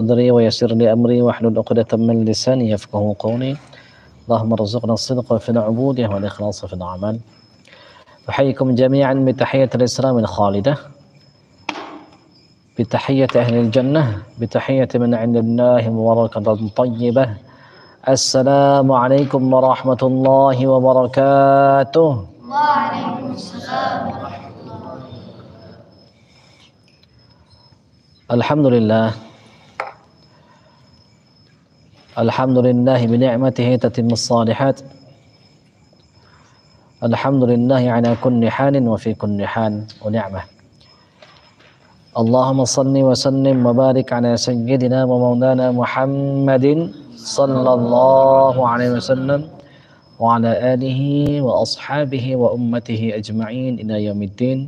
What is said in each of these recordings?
صدري ويسر لي أمري واحلل عقدة من لساني يفقهوا قولي. اللهم ارزقنا الصدق في العبودية والإخلاص في الأعمال. أحييكم جميعا بتحية الإسلام الخالدة، بتحية أهل الجنة، بتحية من عند الله مباركة طيبة. السلام عليكم ورحمة الله وبركاته. وعليكم السلام ورحمة الله. الحمد لله، الحمد لله بنعمته تتم الصالحات. الحمد لله على كل حال وفي كل حال ونعمة. اللهم صل وسلم وبارك على سيدنا ومولانا محمد صلى الله عليه وسلم وعلى آله وأصحابه وأمته أجمعين إلى يوم الدين.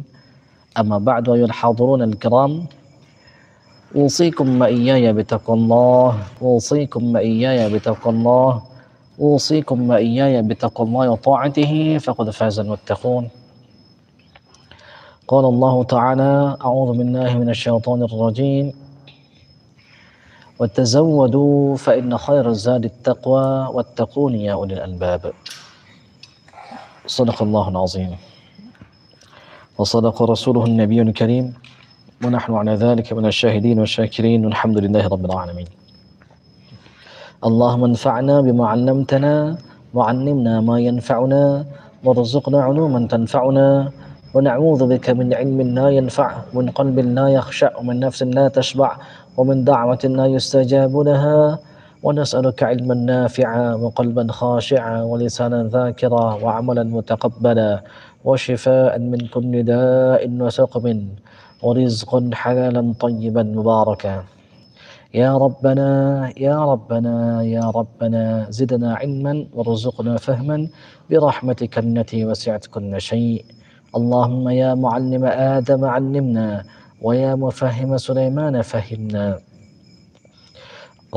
أما بعد، أيها الحاضرون الكرام، أوصيكم وإياي بتقوى الله، أوصيكم وإياي بتقوى الله، أوصيكم وإياي بتقوى الله وطاعته، فقد فاز المتقون. قال الله تعالى: أعوذ بالله من الشيطان الرجيم، وتزودوا فإن خير الزاد التقوى واتقون يا أولي الألباب. صدق الله العظيم وصدق رسوله النبي الكريم، ونحن على ذلك من الشاهدين والشاكرين، والحمد لله رب العالمين. اللهم انفعنا بما علمتنا وعلمنا ما ينفعنا وارزقنا علوما تنفعنا، ونعوذ بك من علم لا ينفع، ومن قلب لا يخشع، ومن نفس لا تشبع، ومن دعوة لا يستجاب لها. ونسألك علما نافعا وقلبا خاشعا ولسانا ذاكرا وعملا متقبلا وشفاء من كل داء وسقم ورزقا حلالا طيبا مباركا. يا ربنا يا ربنا يا ربنا زدنا علما وارزقنا فهما برحمتك التي وسعت كل شيء. اللهم يا معلم آدم علمنا، ويا مفهم سليمان فهمنا.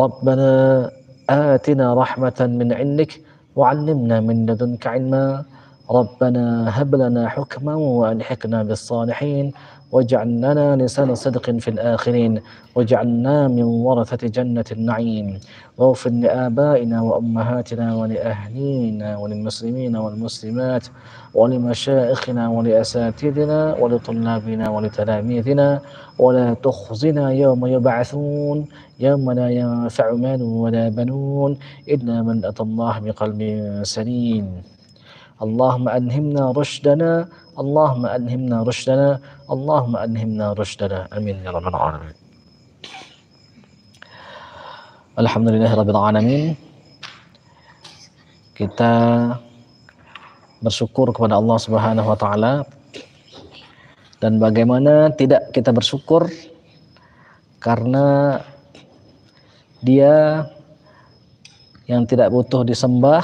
ربنا آتنا رحمة من عندك وعلمنا من لدنك علما. ربنا هب لنا حكما وألحقنا بالصالحين، واجعلنا لسان صدق في الآخرين، واجعلنا من ورثة جنة النعيم. واغفر لآبائنا وأمهاتنا ولأهلينا وللمسلمين والمسلمات ولمشائخنا ولأساتذنا ولطلابنا ولتلاميذنا، ولا تخزنا يوم يبعثون، يوم لا ينفع مال ولا بنون إلا من أتى الله بقلب سليم. اللهم ألهمنا رشدنا، اللهم ألهمنا رشدنا، اللهم ألهمنا رشدنا. آمين يا رب العالمين. Alhamdulillah rabbil alamin. Kita bersyukur kepada Allah Subhanahu wa taala, dan bagaimana tidak kita bersyukur karena Dia yang tidak butuh disembah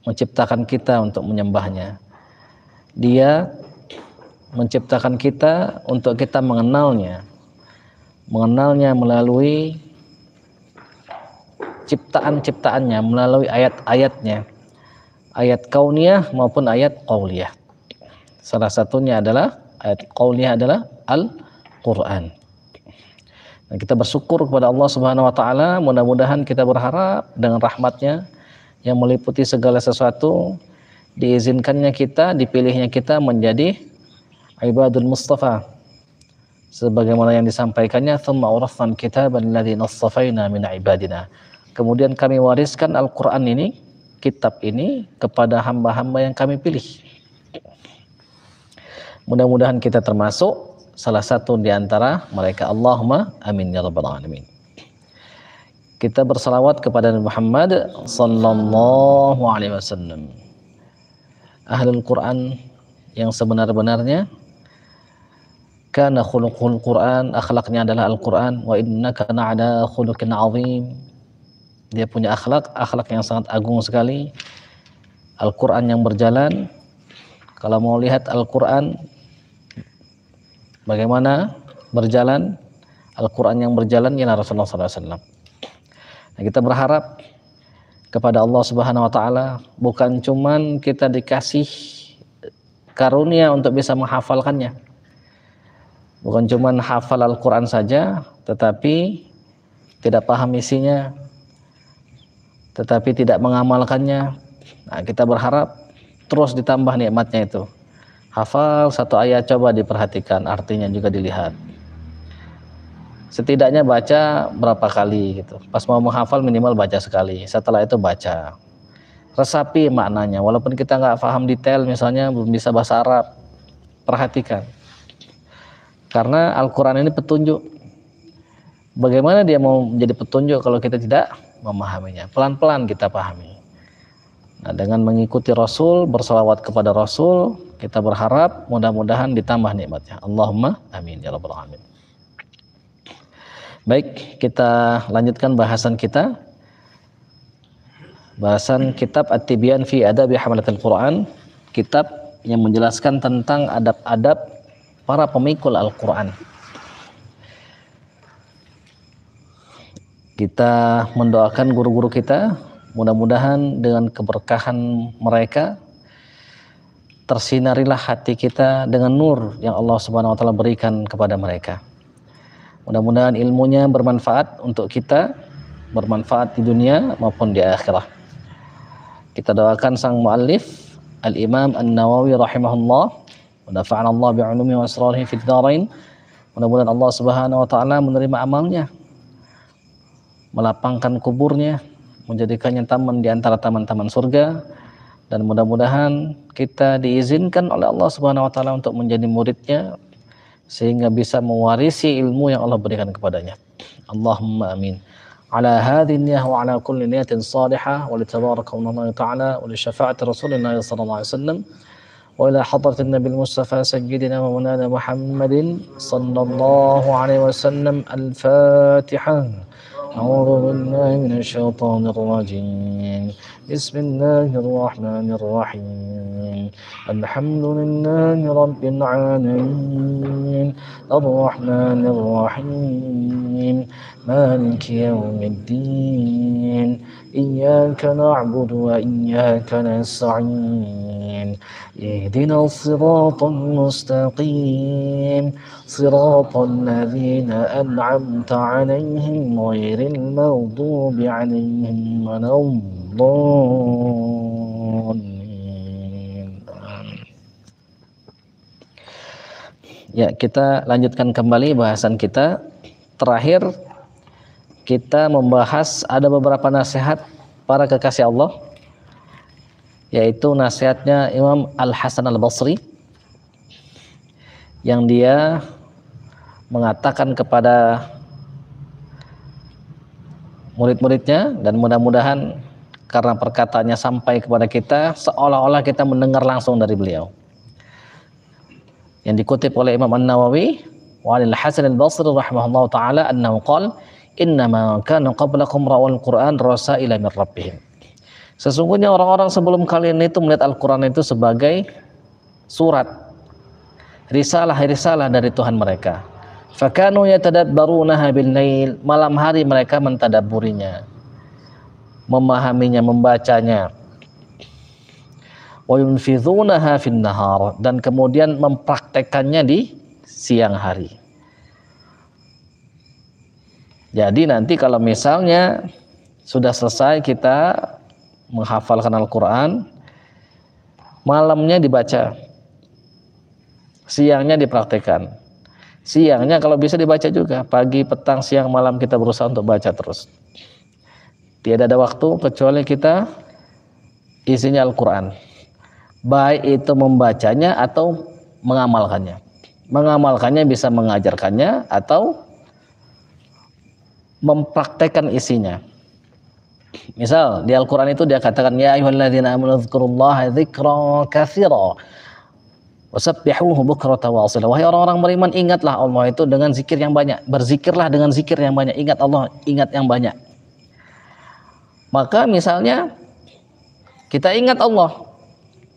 menciptakan kita untuk menyembahnya. Dia menciptakan kita untuk kita mengenalnya melalui ciptaan-ciptaannya, melalui ayat-ayatnya, ayat kauniyah maupun ayat qauliyah. Salah satunya adalah ayat qauliyah adalah Al-Quran. Dan kita bersyukur kepada Allah Subhanahu wa taala, mudah-mudahan kita berharap dengan rahmatnya yang meliputi segala sesuatu, diizinkannya kita, dipilihnya kita menjadi ibadul mustafa, sebagaimana yang disampaikannya, tsumma awrasnal kitabal ladzina astafaina min ibadina. Kemudian kami wariskan Al-Quran ini, kitab ini, kepada hamba-hamba yang kami pilih. Mudah-mudahan kita termasuk salah satu di antara mereka. Allahumma amin ya rabbal alamin. Kita bersalawat kepada Nabi Muhammad sallallahu alaihi wasallam, ahlul Quran yang sebenar-benarnya. Kana khuluqul Quran, akhlaknya adalah Al-Quran. Wa innaka la'ala khuluqin azim. Dia punya akhlak yang sangat agung sekali. Al-Quran yang berjalan. Kalau mau lihat Al-Quran bagaimana berjalan, Al-Quran yang berjalan ialah Rasulullah SAW. Nah, kita berharap kepada Allah Subhanahu wa taala, bukan cuman kita dikasih karunia untuk bisa menghafalkannya, bukan cuman hafal Al-Quran saja, tetapi tidak paham isinya, tetapi tidak mengamalkannya. Nah, kita berharap terus ditambah nikmatnya itu. Hafal satu ayat, coba diperhatikan artinya juga dilihat. Setidaknya baca berapa kali gitu. Pas mau menghafal minimal baca sekali. Setelah itu baca. Resapi maknanya. Walaupun kita nggak paham detail, misalnya belum bisa bahasa Arab, perhatikan. Karena Al-Quran ini petunjuk. Bagaimana dia mau menjadi petunjuk kalau kita tidak memahaminya? Pelan-pelan kita pahami. Nah, dengan mengikuti Rasul, bersalawat kepada Rasul, kita berharap mudah-mudahan ditambah nikmatnya. Allahumma amin ya rabbal alamin. Baik, kita lanjutkan bahasan kita. Bahasan kitab At-Tibyan fi Adabi Hamalatil Quran, kitab yang menjelaskan tentang adab-adab para pemikul Al-Quran. Kita mendoakan guru-guru kita, mudah-mudahan dengan keberkahan mereka tersinarilah hati kita dengan nur yang Allah Subhanahu wa taala berikan kepada mereka. Mudah-mudahan ilmunya bermanfaat untuk kita, bermanfaat di dunia maupun di akhirat. Kita doakan sang muallif Al-Imam An-Nawawi rahimahullah, wa nafa'ana Allah bi'ulumi wa asrarihi fid dharain. Mudah-mudahan Allah Subhanahu wa taala menerima amalnya, melapangkan kuburnya, menjadikannya taman di antara taman-taman surga, dan mudah-mudahan kita diizinkan oleh Allah Subhanahu wa taala untuk menjadi muridnya sehingga bisa mewarisi ilmu yang Allah berikan kepadanya. Allahumma amin. Ala hadhihi niyyah wa ala kulli niyatin salihah wa li tabaraka Allah ta'ala wa li syafa'ati Rasulillah sallallahu alaihi wasallam wa ila hadratin Nabil Mustafa sayyidina wa maulana Muhammadin sallallahu alaihi wasallam. Al-Fatihah. أعوذ بالله من الشيطان الرجيم. بسم الله الرحمن الرحيم. الحمد لله رب العالمين الرحمن الرحيم مالك يوم الدين إياك نعبد وإياك نستعين اهدنا الصراط المستقيم صراط الذين أنعمت عليهم غير المغضوب عليهم ولا الضالين. Ya, kita lanjutkan kembali bahasan kita. Terakhir kita membahas ada beberapa nasihat para kekasih Allah, yaitu nasihatnya Imam Al-Hasan Al-Basri yang dia mengatakan kepada murid-muridnya, dan mudah-mudahan karena perkataannya sampai kepada kita seolah-olah kita mendengar langsung dari beliau, yang dikutip oleh Imam An-Nawawi wa Al-Hasan Al-Basri rahimahullah ta'ala annahu qala innama kana qablakum rawal Qur'an rasaila min rabbihim. Sesungguhnya orang-orang sebelum kalian itu melihat Al-Quran itu sebagai surat, risalah dari Tuhan mereka. Fakanu yatadabbarunaha bil-lail, malam hari mereka mentadabburinya, memahaminya, membacanya. Wa yunfidhunaha fin nahar, dan kemudian mempraktekannya di siang hari. Jadi nanti kalau misalnya sudah selesai kita menghafalkan Al-Quran, malamnya dibaca, siangnya dipraktekkan. Siangnya kalau bisa dibaca juga, pagi, petang, siang, malam kita berusaha untuk baca terus. Tidak ada waktu kecuali kita isinya Al-Quran, baik itu membacanya atau mengamalkannya. Mengamalkannya bisa mengajarkannya atau mempraktekkan isinya. Misal di Al-Quran itu dia katakan ya ayyuhalladzina amanu dzkurullaha dzikran katsira wasabbihuhu bukratan wa asila. Wahai orang-orang beriman, ingatlah Allah itu dengan zikir yang banyak, berzikirlah dengan zikir yang banyak, ingat Allah, ingat yang banyak. Maka misalnya kita ingat Allah,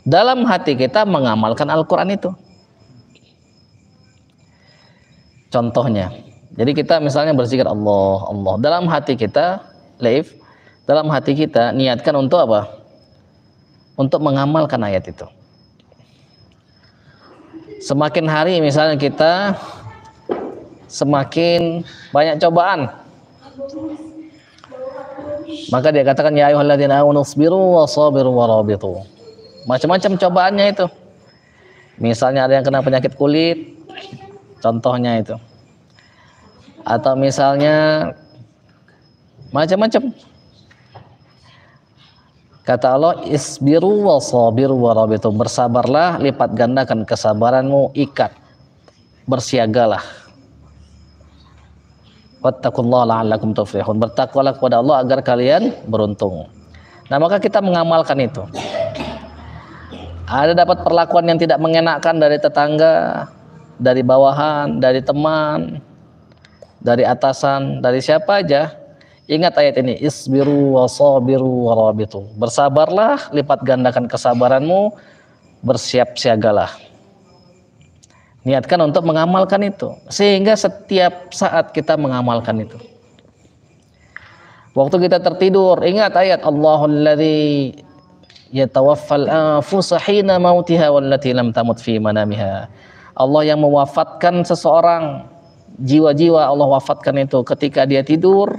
dalam hati kita mengamalkan Al-Quran itu. Contohnya, jadi kita misalnya berzikir Allah, Allah, dalam hati kita, dalam hati kita niatkan untuk apa? Untuk mengamalkan ayat itu. Semakin hari misalnya kita semakin banyak cobaan, Maka dia katakan ya ayyuhalladzina amanu sabiru wa sabiru wa rabitu. Macam-macam cobaannya itu. Misalnya ada yang kena penyakit kulit, contohnya itu. Atau misalnya macam-macam. Kata Allah, isbiru wa sabiru wa rabitu. Bersabarlah, lipat gandakan kesabaranmu, ikat. Bersiagalah. Wattaqullaha la'allakum tuflihun. Bertakwalah kepada Allah agar kalian beruntung. Nah, maka kita mengamalkan itu. Ada dapat perlakuan yang tidak mengenakan dari tetangga, dari bawahan, dari teman, dari atasan, dari siapa aja. Ingat ayat ini, isbiru wa sabiru wa rabitu. Bersabarlah, lipat gandakan kesabaranmu, bersiap siagalah. Niatkan untuk mengamalkan itu, sehingga setiap saat kita mengamalkan itu. Waktu kita tertidur, ingat ayat Allahul ladzi yatawaffal anfusa hina mautiha wallati lam tamut fi manamiha. Allah yang mewafatkan seseorang, jiwa-jiwa Allah wafatkan itu ketika dia tidur.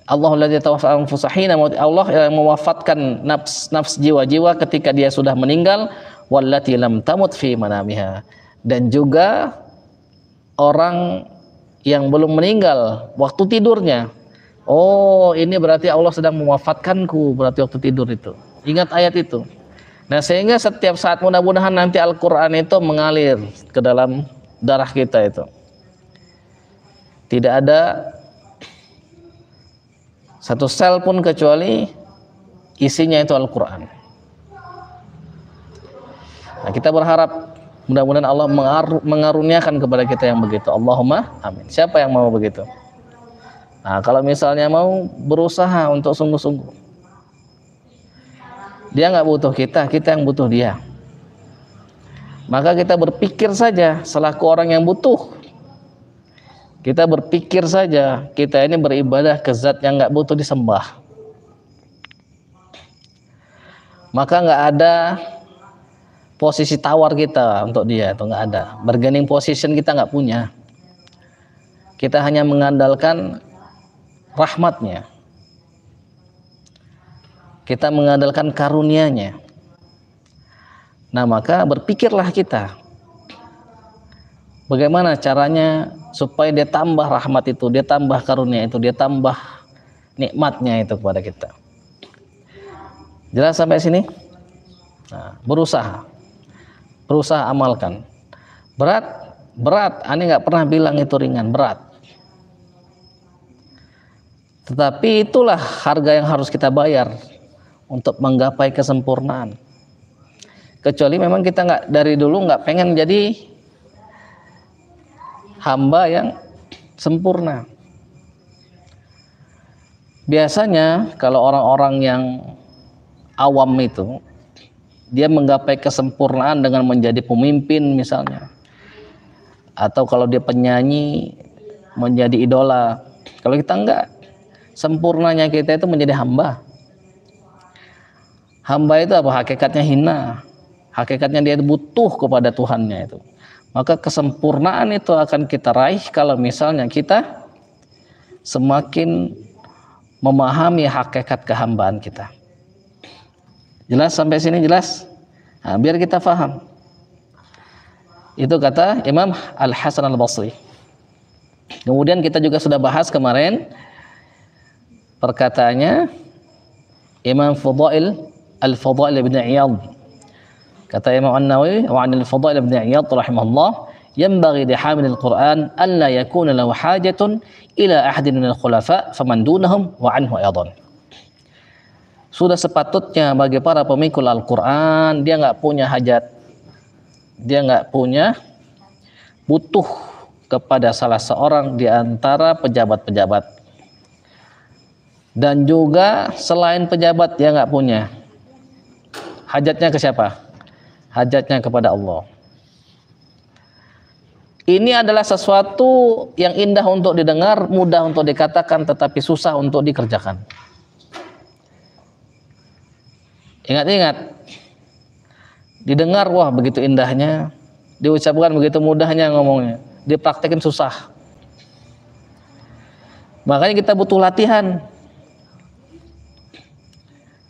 Allahul ladzi yatawaffal anfusa hina mautiha. Allah yang mewafatkan nafs jiwa-jiwa ketika dia sudah meninggal. Wallati lam tamut fi manamiha, dan juga orang yang belum meninggal waktu tidurnya. Oh, ini berarti Allah sedang mewafatkanku, berarti waktu tidur itu. Ingat ayat itu. Nah, sehingga setiap saat mudah-mudahan nanti Al-Qur'an itu mengalir ke dalam darah kita itu. Tidak ada satu sel pun kecuali isinya itu Al-Qur'an. Nah, kita berharap mudah-mudahan Allah mengaruniakan kepada kita yang begitu. Allahumma amin. Siapa yang mau begitu? Nah, kalau misalnya mau berusaha untuk sungguh-sungguh. Dia nggak butuh kita, kita yang butuh dia. Maka kita berpikir saja selaku orang yang butuh. Kita berpikir saja kita ini beribadah ke zat yang nggak butuh disembah. Maka nggak ada posisi tawar kita untuk dia, itu nggak ada. Bargaining position kita nggak punya. Kita hanya mengandalkan rahmatnya. Kita mengandalkan karunia-Nya. Nah, maka berpikirlah kita. Bagaimana caranya supaya dia tambah rahmat itu, dia tambah karunia itu, dia tambah nikmatnya itu kepada kita. Jelas sampai sini? Nah, berusaha amalkan. Berat. Ani nggak pernah bilang itu ringan, berat. Tetapi itulah harga yang harus kita bayar untuk menggapai kesempurnaan. Kecuali memang kita nggak dari dulu nggak pengen jadi hamba yang sempurna. Biasanya kalau orang-orang yang awam itu, dia menggapai kesempurnaan dengan menjadi pemimpin misalnya, atau kalau dia penyanyi menjadi idola. Kalau kita enggak, sempurnanya kita itu menjadi hamba. Hamba itu apa? Hakikatnya hina, hakikatnya dia butuh kepada Tuhannya itu. Maka kesempurnaan itu akan kita raih kalau misalnya kita semakin memahami hakikat kehambaan kita. Jelas sampai sini, jelas? Nah, biar kita faham. Itu kata Imam Al-Hasan Al-Basri. Kemudian kita juga sudah bahas kemarin perkataannya Imam Al-Fudail ibn Iyad. Kata Imam An-Nawawi wa 'an Al-Fudail ibn Iyad rahimahullah, yanbaghi li hamil al-Qur'an an la yakuna lahu hajatun ila ahadin min al-khulafa faman dunahum wa anhu aydan. Sudah sepatutnya bagi para pemikul Al-Quran, dia nggak punya hajat, dia nggak punya butuh kepada salah seorang di antara pejabat-pejabat, dan juga selain pejabat dia nggak punya. Hajatnya ke siapa? Hajatnya kepada Allah. Ini adalah sesuatu yang indah untuk didengar, mudah untuk dikatakan, tetapi susah untuk dikerjakan. Ingat-ingat, didengar wah begitu indahnya, diucapkan begitu mudahnya ngomongnya, dipraktekin susah. Makanya kita butuh latihan.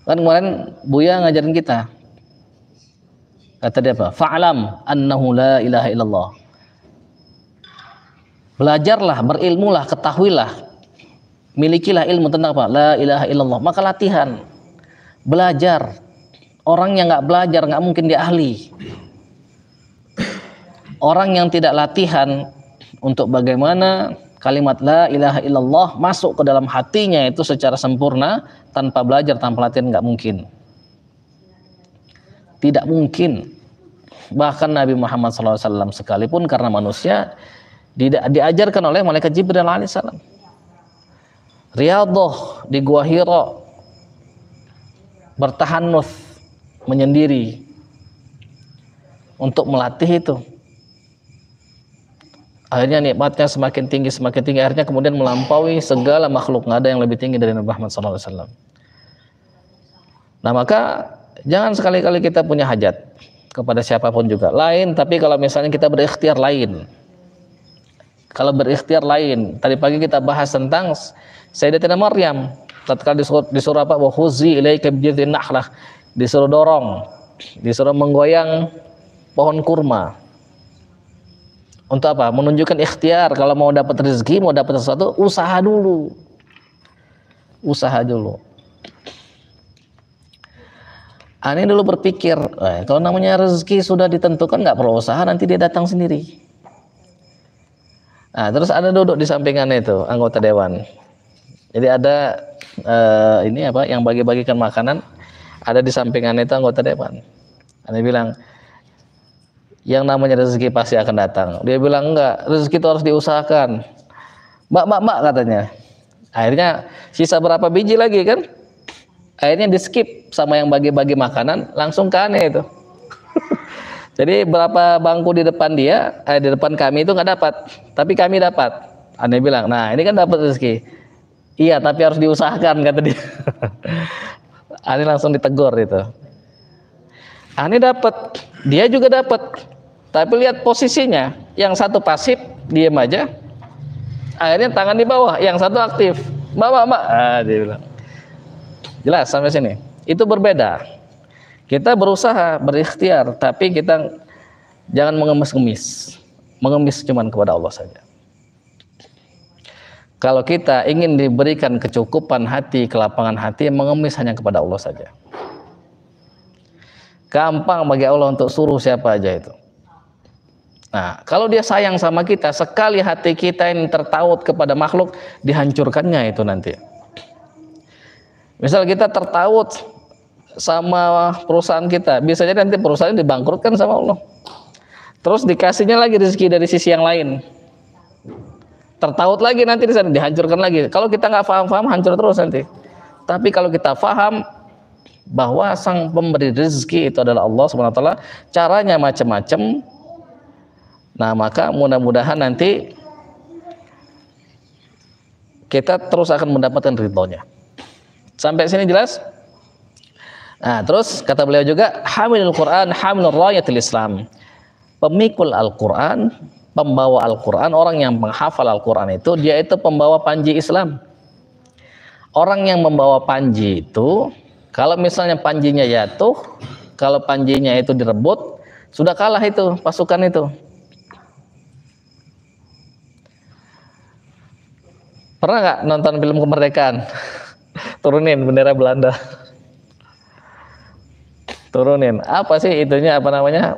Kan kemarin Buya ngajarin kita. Kata dia apa? Fa'lam annahu la ilaha illallah. Belajarlah, berilmulah, ketahuilah. Milikilah ilmu tentang apa? La ilaha illallah. Maka latihan. Belajar. Orang yang nggak belajar nggak mungkin dia ahli. Orang yang tidak latihan untuk bagaimana kalimat la ilaha illallah masuk ke dalam hatinya itu secara sempurna, tanpa belajar, tanpa latihan nggak mungkin. Tidak mungkin. Bahkan Nabi Muhammad SAW sekalipun karena manusia diajarkan oleh malaikat Jibril alaihissalam. Riyadhah di Gua Hira, bertahannuts, menyendiri untuk melatih itu. Akhirnya nikmatnya semakin tinggi, akhirnya kemudian melampaui segala makhluk. Nggak ada yang lebih tinggi dari Nabi Muhammad SAW. Nah maka jangan sekali-kali kita punya hajat kepada siapapun juga lain, tapi kalau misalnya kita berikhtiar lain. Kalau berikhtiar lain, tadi pagi kita bahas tentang Sayyidatina Maryam, tatkala disuruh apa? Wa huzi ilaika bijidhin nakhlah, disuruh dorong, disuruh menggoyang pohon kurma. Untuk apa? Menunjukkan ikhtiar. Kalau mau dapat rezeki, mau dapat sesuatu, usaha dulu. Usaha dulu. Aneh dulu berpikir, kalau namanya rezeki sudah ditentukan, nggak perlu usaha, nanti dia datang sendiri. Nah, terus ada duduk di sampingannya itu anggota dewan. Jadi ada ini apa? Yang bagi-bagikan makanan, ada di sampingannya itu anggota dewan. Aneh bilang, yang namanya rezeki pasti akan datang. Dia bilang enggak, rezeki itu harus diusahakan. Mbak katanya. Akhirnya sisa berapa biji lagi kan? Akhirnya di skip sama yang bagi-bagi makanan, langsung ke aneh itu. Jadi berapa bangku di depan dia, di depan kami itu nggak dapat, tapi kami dapat. Aneh bilang, nah ini kan dapat rezeki. Iya, tapi harus diusahakan kata dia. Aneh langsung ditegur itu. Aneh dapat, dia juga dapat. Tapi lihat posisinya, yang satu pasif, diam aja. Akhirnya tangan di bawah, yang satu aktif. Mbak, dia bilang. Jelas sampai sini. Itu berbeda. Kita berusaha, berikhtiar, tapi kita jangan mengemis-ngemis. Mengemis cuman kepada Allah saja. Kalau kita ingin diberikan kecukupan hati, kelapangan hati, mengemis hanya kepada Allah saja. Gampang bagi Allah untuk suruh siapa aja itu. Nah, kalau dia sayang sama kita, sekali hati kita ini tertaut kepada makhluk, dihancurkannya itu nanti. Misal kita tertaut sama perusahaan kita, bisa jadi nanti perusahaan dibangkrutkan sama Allah. Terus dikasihnya lagi rezeki dari sisi yang lain. Tertaut lagi nanti di sana, dihancurkan lagi. Kalau kita nggak paham, hancur terus nanti. Tapi kalau kita paham bahwa sang pemberi rezeki itu adalah Allah SWT, caranya macam-macam. Nah, maka mudah-mudahan nanti kita terus akan mendapatkan ridhonya. Sampai sini jelas? Nah, terus kata beliau juga, hamilul Quran, hamilur rayatil Islam. Pemikul Al-Quran, pembawa Al-Quran, orang yang menghafal Al-Quran itu, dia itu pembawa panji Islam. Orang yang membawa panji itu, kalau misalnya panjinya jatuh, kalau panjinya itu direbut, sudah kalah itu pasukan itu. Pernah nggak nonton film kemerdekaan? Turunin bendera Belanda. Turunin. Apa sih itunya, apa namanya?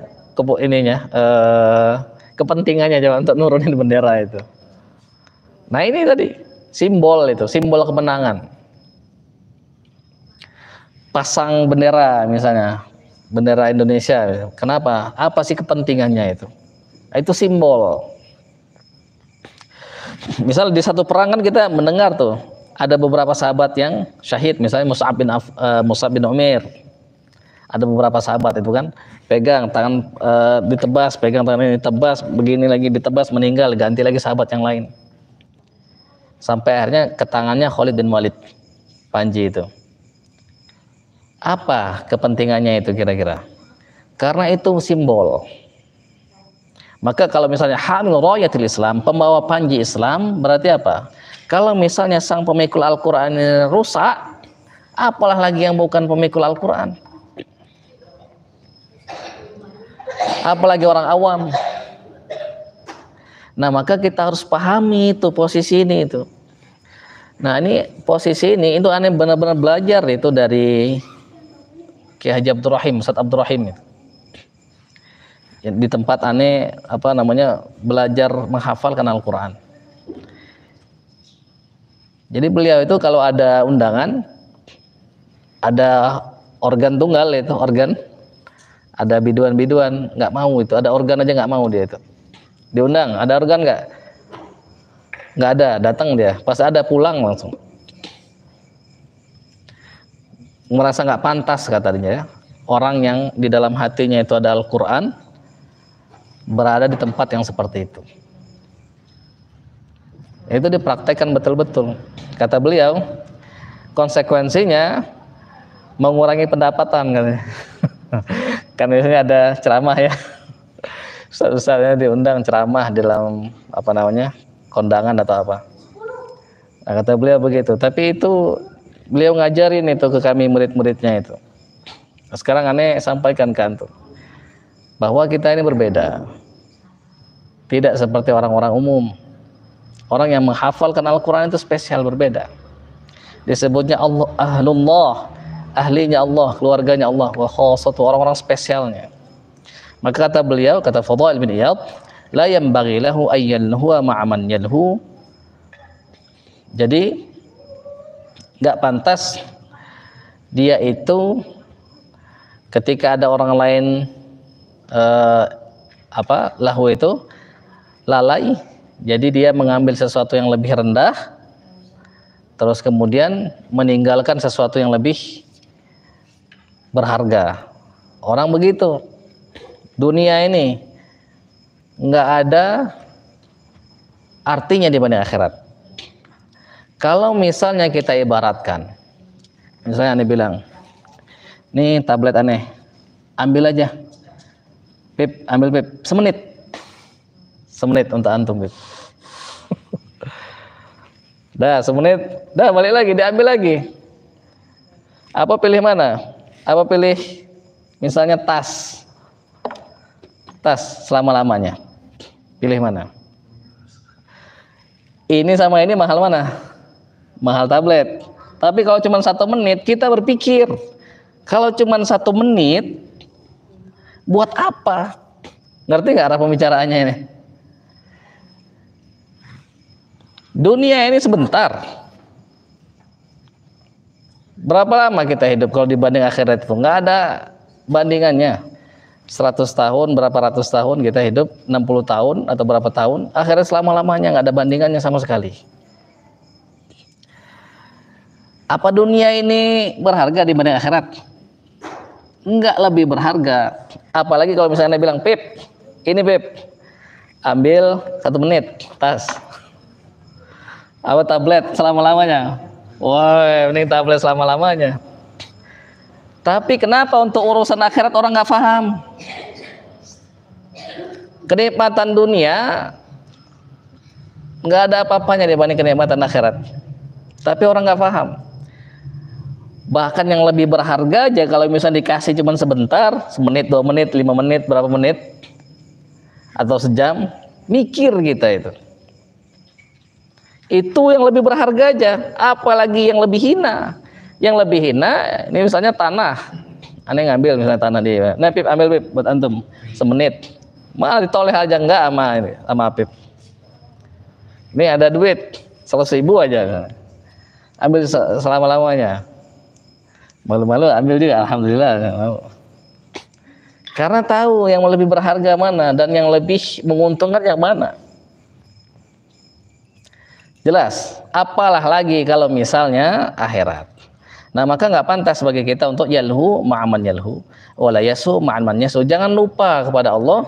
Kepentingannya coba untuk nurunin bendera itu. Nah, ini tadi simbol itu, simbol kemenangan. Pasang bendera misalnya, bendera Indonesia. Kenapa? Apa sih kepentingannya itu? Itu simbol. Misal di satu perang kan kita mendengar tuh ada beberapa sahabat yang syahid, misalnya Mus'ab bin Umair. Ada beberapa sahabat itu kan pegang tangan ditebas, pegang tangan ini ditebas, begini lagi ditebas, meninggal, ganti lagi sahabat yang lain. Sampai akhirnya ke tangannya Khalid bin Walid, panji itu. Apa kepentingannya itu kira-kira? Karena itu simbol. Maka kalau misalnya hamil rayatil Islam, pembawa panji Islam, berarti apa? Kalau misalnya sang pemikul Al-Quran ini rusak, apalah lagi yang bukan pemikul Al-Quran? Apalagi orang awam. Nah, maka kita harus pahami itu posisi ini itu. Nah, ini posisi ini itu aneh benar-benar belajar itu dari Kiai Haji Abdul Rahim, Ustaz Abdul Rahim itu. Di tempat aneh belajar menghafalkan Al-Quran. Jadi beliau itu kalau ada undangan, ada organ tunggal itu, organ, ada biduan-biduan, nggak mau itu, ada organ aja nggak mau dia itu. Diundang, ada organ nggak ada, datang dia, pas ada pulang langsung. Merasa nggak pantas katanya ya, orang yang di dalam hatinya itu ada Al-Quran berada di tempat yang seperti itu. Itu dipraktekkan betul-betul. Kata beliau, konsekuensinya mengurangi pendapatan katanya. Kan biasanya ada ceramah ya, ustaz-ustaznya diundang ceramah di dalam kondangan atau apa. Nah, kata beliau begitu. Tapi itu beliau ngajarin itu ke kami murid-muridnya itu. Nah, sekarang aneh sampaikan ke antum bahwa kita ini berbeda, tidak seperti orang-orang umum. Orang yang menghafalkan Al-Quran itu spesial, berbeda. Disebutnya Allah, ahlullah, ahlinya Allah, keluarganya Allah, wa khassatu, orang-orang spesialnya. Maka kata beliau, kata Fudhail bin Iyad, la yanbaghi lahu ayyalhuwa ma'aman yalhu. Jadi nggak pantas dia itu ketika ada orang lain lahu itu lalai, jadi dia mengambil sesuatu yang lebih rendah terus kemudian meninggalkan sesuatu yang lebih berharga. Orang begitu. Dunia ini nggak ada artinya dibanding akhirat. Kalau misalnya kita ibaratkan, misalnya aneh bilang, nih tablet aneh, ambil aja, Pip, ambil Pip, semenit untuk antum Pip. Dah semenit, dah balik lagi, diambil lagi. Apa pilih mana? Apa pilih misalnya tas selama-lamanya? Pilih mana? Ini sama ini mahal mana? Mahal tablet. Tapi kalau cuma 1 menit, kita berpikir, kalau cuma 1 menit, buat apa? Ngerti nggak arah pembicaraannya ini? Dunia ini sebentar. Berapa lama kita hidup kalau dibanding akhirat itu? Nggak ada bandingannya. 100 tahun, berapa ratus tahun kita hidup, 60 tahun atau berapa tahun, akhirat selama-lamanya nggak ada bandingannya sama sekali. Apa dunia ini berharga dibanding akhirat? Enggak lebih berharga. Apalagi kalau misalnya bilang, Pip, ini Pip, ambil 1 menit, tas. Apa tablet selama-lamanya? Wah, ini tablet selama-lamanya. Tapi kenapa untuk urusan akhirat orang nggak paham? Kenikmatan dunia nggak ada apa-apanya dibanding kenikmatan akhirat. Tapi orang nggak paham. Bahkan yang lebih berharga aja kalau misalnya dikasih cuma sebentar, 1 menit, 2 menit, 5 menit, berapa menit, atau sejam, mikir kita itu. Itu yang lebih berharga aja, apalagi yang lebih hina. Yang lebih hina, ini misalnya tanah. Aneh ngambil misalnya tanah dia. Nah, Pip, ambil Pip buat antum 1 menit. Malah ditoleh aja enggak sama Pip. Ini ada duit 100.000 aja. Ambil selama-lamanya. Malu-malu ambil juga, alhamdulillah. Karena tahu yang lebih berharga mana dan yang lebih menguntungkan yang mana. Jelas, apalah lagi kalau misalnya akhirat. Nah, maka nggak pantas bagi kita untuk yalhu ma'aman yalhu, wala yasu ma'aman yasu. Jangan lupa kepada Allah.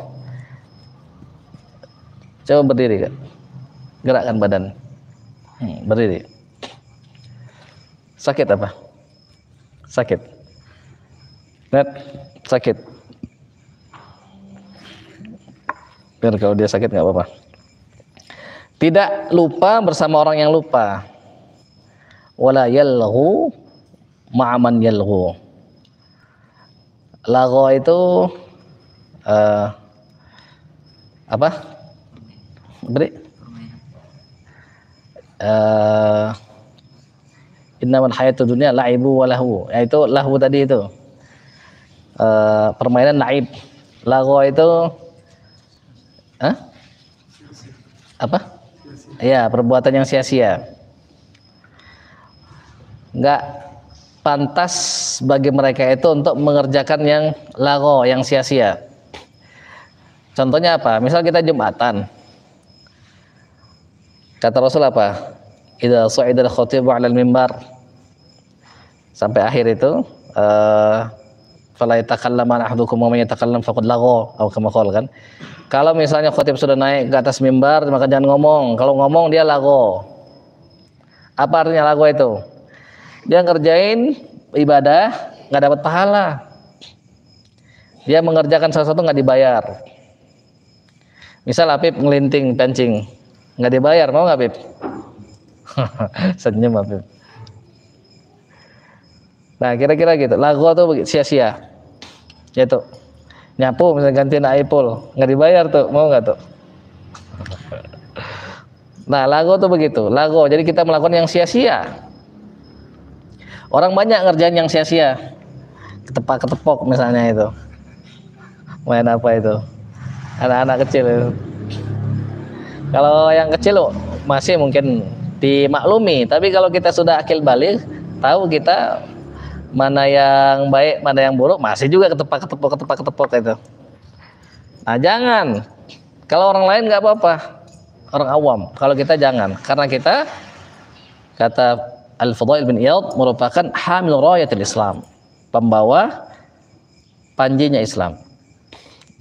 Coba berdiri, Kak. Gerakkan badan. Berdiri. Sakit apa? Sakit. Net, sakit. Biar kalau dia sakit nggak apa-apa. Tidak lupa bersama orang yang lupa. Wala yalghu ma'aman yalghu. Lagho itu apa? Beri? Innamal hayatud dunya la'ibu wa lahu. Yaitu lahu tadi itu. Permainan laib. Lagho itu apa? Ya, perbuatan yang sia-sia. Enggak pantas bagi mereka itu untuk mengerjakan yang lagho, yang sia-sia. Contohnya apa? Misal kita Jumatan. Kata Rasul apa? Idza su'idal khatibu 'alal mimbar. Sampai akhir itu fala yatakallamu ahadukum wa man yatakallam faqad lagha atau kama qala kan. Kalau misalnya khatib sudah naik ke atas mimbar maka jangan ngomong. Kalau ngomong dia lagho. Apa artinya lagho itu? Dia ngerjain ibadah nggak dapat pahala. Dia mengerjakan sesuatu nggak dibayar. Misal Apip ngelinting pancing nggak dibayar, mau nggak Apip? Senyum Apip. Nah kira-kira gitu. Lagho tuh sia-sia. Yaitu nyapu misalnya gantiin Aipul nggak dibayar tuh, mau nggak tuh? Nah lagho tuh begitu. Lagho. Jadi kita melakukan yang sia-sia. Orang banyak ngerjain yang sia-sia. Ketepak-ketepok misalnya itu. Main apa itu? Anak-anak kecil itu. Kalau yang kecil masih mungkin dimaklumi, tapi kalau kita sudah akil balik, tahu kita mana yang baik, mana yang buruk, masih juga ketepak-ketepok itu. Nah jangan. Kalau orang lain nggak apa-apa, orang awam. Kalau kita jangan, karena kita kata Al-Fudail bin Iyad merupakan hamil rayatul Islam, pembawa panjinya Islam.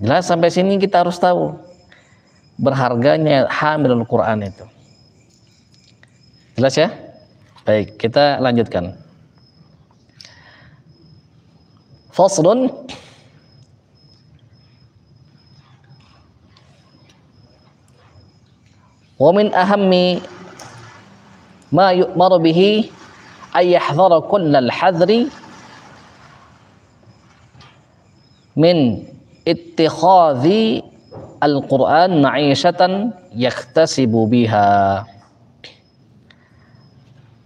Jelas sampai sini kita harus tahu berharganya hamilul Quran itu. Jelas ya? Baik, kita lanjutkan. Faslun wa min ahammi ma yu'maru bihi ay yahdhara kullal hadri min ittikhadhi al-Qur'an ma'isyatan yaktasibu biha.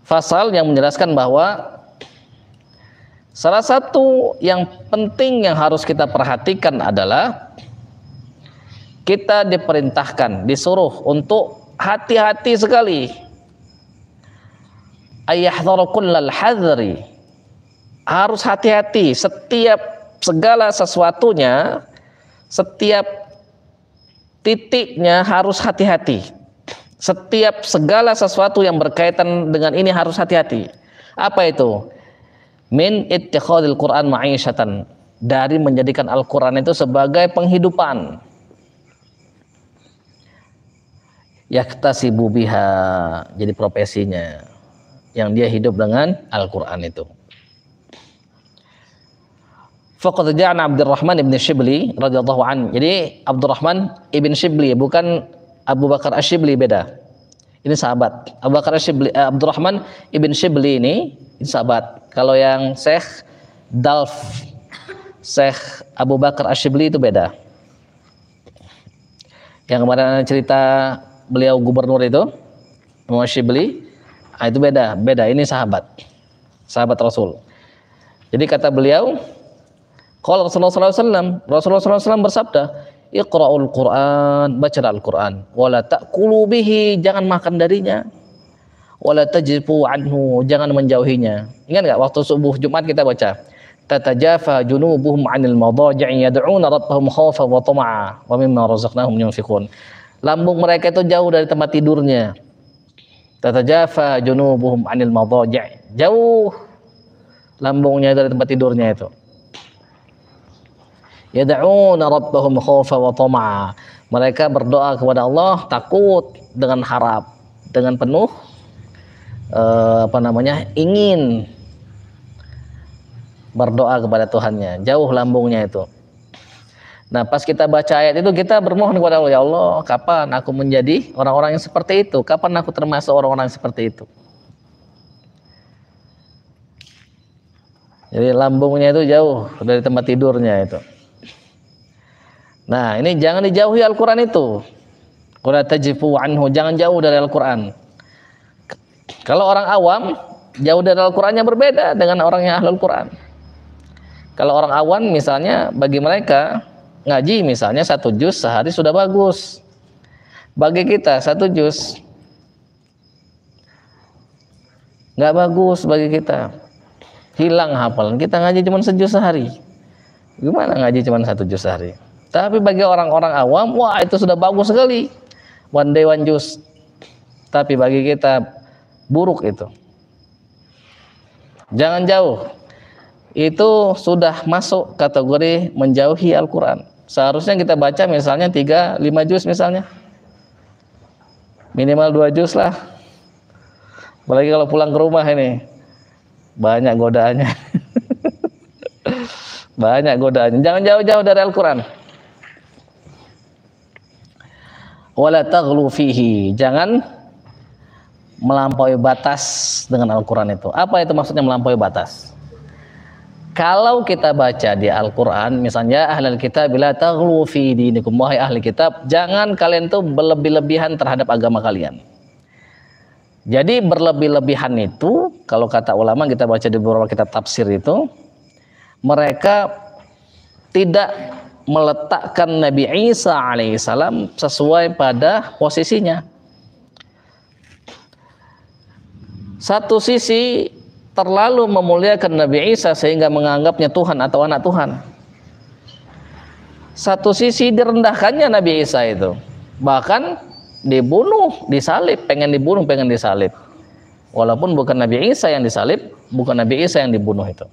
Fasal yang menjelaskan bahwa salah satu yang penting yang harus kita perhatikan adalah kita diperintahkan, disuruh untuk hati-hati sekali. Ayahdharu kullal hadri. Harus hati-hati setiap segala sesuatunya, setiap titiknya harus hati-hati. Setiap segala sesuatu yang berkaitan dengan ini harus hati-hati. Apa itu? Min ittikhadil Qur'an ma'isyatan, dari menjadikan Al-Qur'an itu sebagai penghidupan. Yaktasibu biha, jadi profesinya, yang dia hidup dengan Al-Qur'an itu. Faqad ja'ana Abdurrahman ibn Shibli radhiyallahu an. Jadi Abdurrahman ibn Shibli, bukan Abu Bakar Asy-Syibli, beda. Ini sahabat. Abu Bakar Asy-Syibli, Abdurrahman ibn Shibli ini sahabat. Kalau yang Syekh Dalf, Syekh Abu Bakar Asy-Syibli itu beda. Yang kemarin cerita beliau gubernur itu, Imam Asy-Syibli, itu beda. Ini sahabat Rasul. Jadi kata beliau, kalau Rasulullah SAW bersabda, Iqra'ul Qur'an, baca Al-Quran, wala ta'kulu bihi, jangan makan darinya, wala tajfu anhu, jangan menjauhinya. Ingat enggak waktu subuh Jumat kita baca, tatajafa junubuhum 'anil madaji'i yad'una rabbahum khaufan wa tama'a wa mimma razaqnahum yunfiqun. Lambung mereka itu jauh dari tempat tidurnya. Tatajafa junubuhum 'anil madaji', jauh lambungnya dari tempat tidurnya itu. Yad'una rabbahum khaufan wa tama'a, mereka berdoa kepada Allah takut dengan harap, dengan penuh ingin berdoa kepada Tuhannya, jauh lambungnya itu. Nah, pas kita baca ayat itu kita bermohon kepada Allah, ya Allah, kapan aku menjadi orang-orang yang seperti itu? Kapan aku termasuk orang-orang yang seperti itu? Jadi lambungnya itu jauh dari tempat tidurnya itu. Nah, ini jangan dijauhi Al-Qur'an itu. Qul tajifu anhu, jangan jauh dari Al-Qur'an. Kalau orang awam jauh dari Al-Qur'annya berbeda dengan orang yang ahlul Qur'an. Kalau orang awam misalnya bagi mereka ngaji misalnya 1 juz sehari sudah bagus. Bagi kita 1 juz nggak bagus bagi kita. Hilang hafalan. Kita ngaji cuma 1 juz sehari. Gimana ngaji cuma 1 juz sehari? Tapi bagi orang-orang awam, wah itu sudah bagus sekali. One day one juz. Tapi bagi kita buruk itu. Jangan jauh. Itu sudah masuk kategori menjauhi Al-Quran. Seharusnya kita baca misalnya 3-5 juz misalnya. Minimal 2 juz lah. Apalagi kalau pulang ke rumah ini. Banyak godaannya. Banyak godaannya. Jangan jauh-jauh dari Al-Quran. Wala taghlu fihi, jangan melampaui batas dengan Al-Quran itu. Apa itu maksudnya melampaui batas? Kalau kita baca di Al-Quran, misalnya ahlul kitab bila taghlu fi dinikum, wahai ahli kitab, jangan kalian tuh berlebih-lebihan terhadap agama kalian. Jadi berlebih-lebihan itu, kalau kata ulama kita baca di beberapa kitab tafsir itu, mereka tidak meletakkan Nabi Isa alaihissalam sesuai pada posisinya. Satu sisi terlalu memuliakan Nabi Isa sehingga menganggapnya Tuhan atau anak Tuhan. Satu sisi direndahkannya Nabi Isa itu, bahkan dibunuh, disalib, pengen dibunuh, pengen disalib. Walaupun bukan Nabi Isa yang disalib, bukan Nabi Isa yang dibunuh itu.